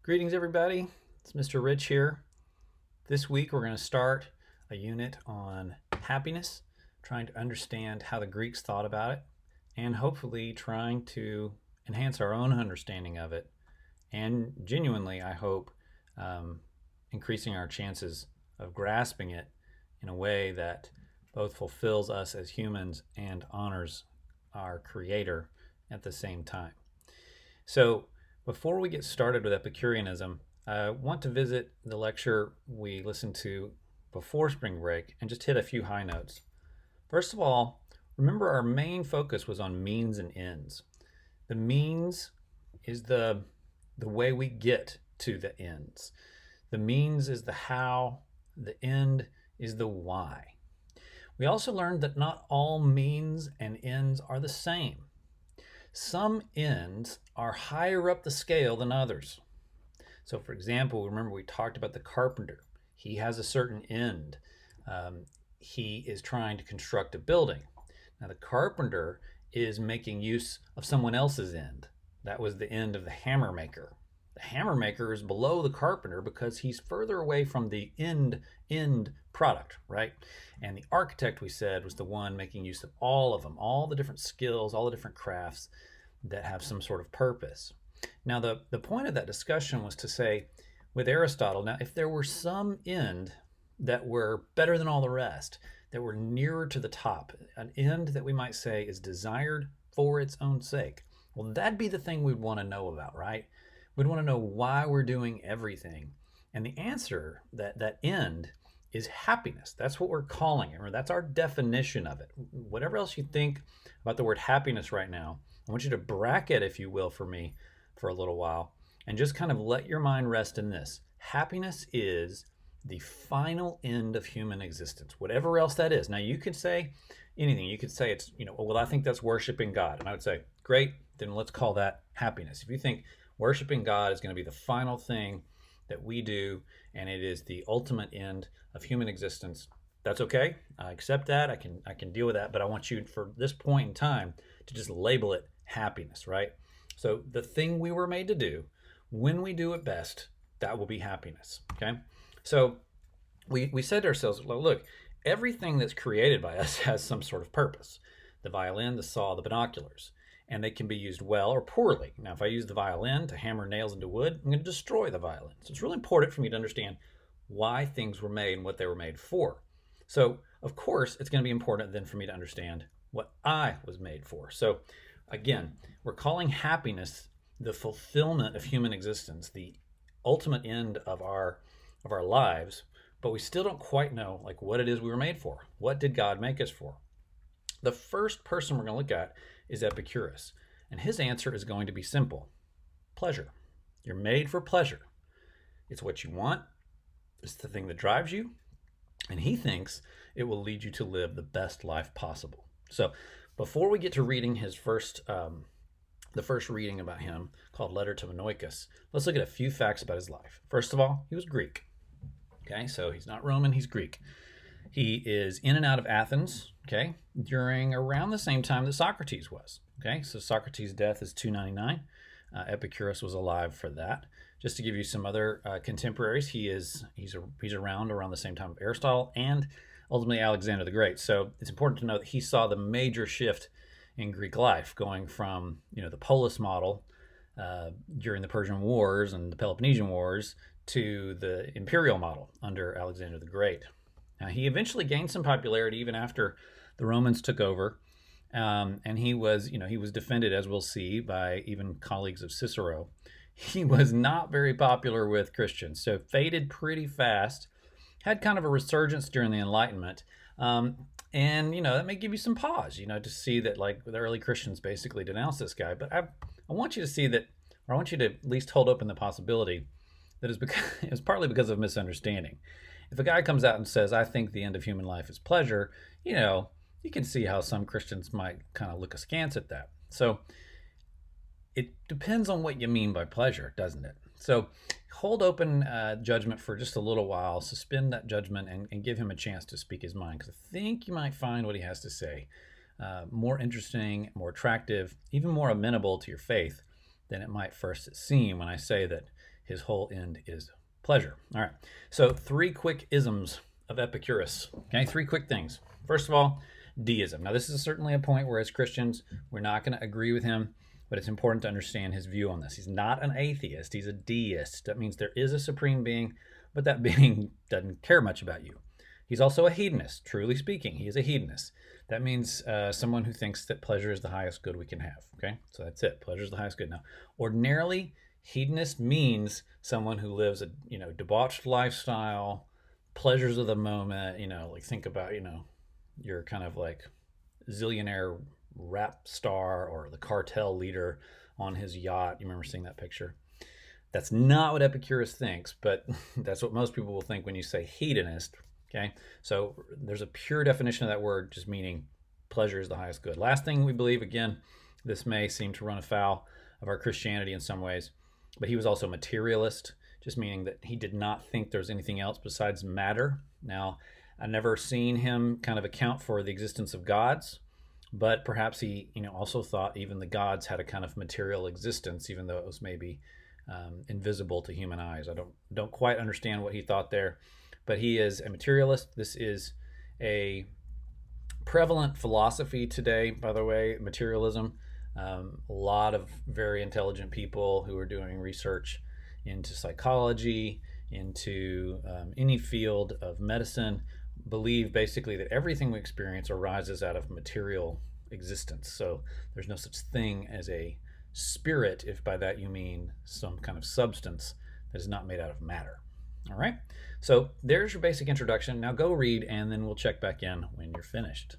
Greetings, everybody. It's Mr. Rich here. This week, we're going to start a unit on happiness, trying to understand how the Greeks thought about it, and hopefully trying to enhance our own understanding of it, and genuinely, I hope, increasing our chances of grasping it in a way that both fulfills us as humans and honors our Creator at the same time. So, before we get started with Epicureanism, I want to visit the lecture we listened to before spring break and just hit a few high notes. First of all, remember our main focus was on means and ends. The means is the way we get to the ends. The means is the how, the end is the why. We also learned that not all means and ends are the same. Some ends are higher up the scale than others. So, for example, remember we talked about the carpenter. He has a certain end. He is trying to construct a building. Now, the carpenter is making use of someone else's end. That was the end of the hammer maker. The hammer maker is below the carpenter because he's further away from the end product, right? And the architect, we said, was the one making use of all of them, all the different skills, all the different crafts that have some sort of purpose. Now, the point of that discussion was to say, with Aristotle, now, if there were some end that were better than all the rest, that were nearer to the top, an end that we might say is desired for its own sake, well, that'd be the thing we'd want to know about, right? We'd want to know why we're doing everything. And the answer, that end, is happiness. That's what we're calling it. Remember, that's our definition of it. Whatever else you think about the word happiness right now, I want you to bracket, if you will, for me for a little while and just kind of let your mind rest in this. Happiness is the final end of human existence, whatever else that is. Now, you could say anything. You could say it's, well, I think that's worshiping God. And I would say, great, then let's call that happiness. If you think worshiping God is going to be the final thing that we do and it is the ultimate end of human existence, that's okay. I accept that. I can deal with that. But I want you, for this point in time, to just label it happiness, right? So the thing we were made to do, when we do it best, that will be happiness, okay? So we said to ourselves, well, look, everything that's created by us has some sort of purpose. The violin, the saw, the binoculars. And they can be used well or poorly. Now, if I use the violin to hammer nails into wood, I'm going to destroy the violin. So it's really important for me to understand why things were made and what they were made for. So, of course, it's going to be important then for me to understand what I was made for. So, again, we're calling happiness the fulfillment of human existence, the ultimate end of our lives, but we still don't quite know like what it is we were made for. What did God make us for? The first person we're going to look at is Epicurus, and his answer is going to be simple. Pleasure. You're made for pleasure. It's what you want. It's the thing that drives you, and he thinks it will lead you to live the best life possible. So before we get to reading his the first reading about him, called Letter to Menoicus, let's look at a few facts about his life. First of all, he was Greek. Okay, so he's not Roman, he's Greek. He is in and out of Athens, okay, during around the same time that Socrates was. Okay, so Socrates' death is 299. Epicurus was alive for that. Just to give you some other contemporaries, he's around the same time of Aristotle and ultimately Alexander the Great. So it's important to know that he saw the major shift in Greek life, going from the polis model during the Persian Wars and the Peloponnesian Wars to the imperial model under Alexander the Great. Now, he eventually gained some popularity even after the Romans took over, and he was defended, as we'll see, by even colleagues of Cicero. He was not very popular with Christians, so faded pretty fast. Had kind of a resurgence during the Enlightenment, and that may give you some pause, to see that like the early Christians basically denounced this guy. But I want you to see that, or I want you to at least hold open the possibility that it's partly because of misunderstanding. If a guy comes out and says, I think the end of human life is pleasure, you can see how some Christians might kind of look askance at that. So it depends on what you mean by pleasure, doesn't it? So hold open judgment for just a little while, suspend that judgment, and give him a chance to speak his mind, because I think you might find what he has to say more interesting, more attractive, even more amenable to your faith than it might first seem when I say that his whole end is pleasure. All right. So 3 quick isms of Epicurus. Okay, 3 quick things. First of all, deism. Now, this is certainly a point where as Christians, we're not going to agree with him, but it's important to understand his view on this. He's not an atheist, he's a deist. That means there is a supreme being, but that being doesn't care much about you. He's also a hedonist, truly speaking. He is a hedonist. That means someone who thinks that pleasure is the highest good we can have. Okay, so that's it. Pleasure is the highest good. Now, ordinarily, hedonist means someone who lives a debauched lifestyle, pleasures of the moment. Like think about you're kind of like zillionaire rap star or the cartel leader on his yacht. You remember seeing that picture? That's not what Epicurus thinks, but that's what most people will think when you say hedonist. Okay, so there's a pure definition of that word, just meaning pleasure is the highest good. Last thing we believe, again, this may seem to run afoul of our Christianity in some ways, but he was also materialist, just meaning that he did not think there was anything else besides matter. Now, I've never seen him kind of account for the existence of gods, but perhaps he also thought even the gods had a kind of material existence, even though it was maybe invisible to human eyes. I don't quite understand what he thought there, but he is a materialist. This is a prevalent philosophy today, by the way, materialism. A lot of very intelligent people who are doing research into psychology, into any field of medicine, believe basically that everything we experience arises out of material existence. So there's no such thing as a spirit, if by that you mean some kind of substance that is not made out of matter. All right, so there's your basic introduction. Now go read, and then we'll check back in when you're finished.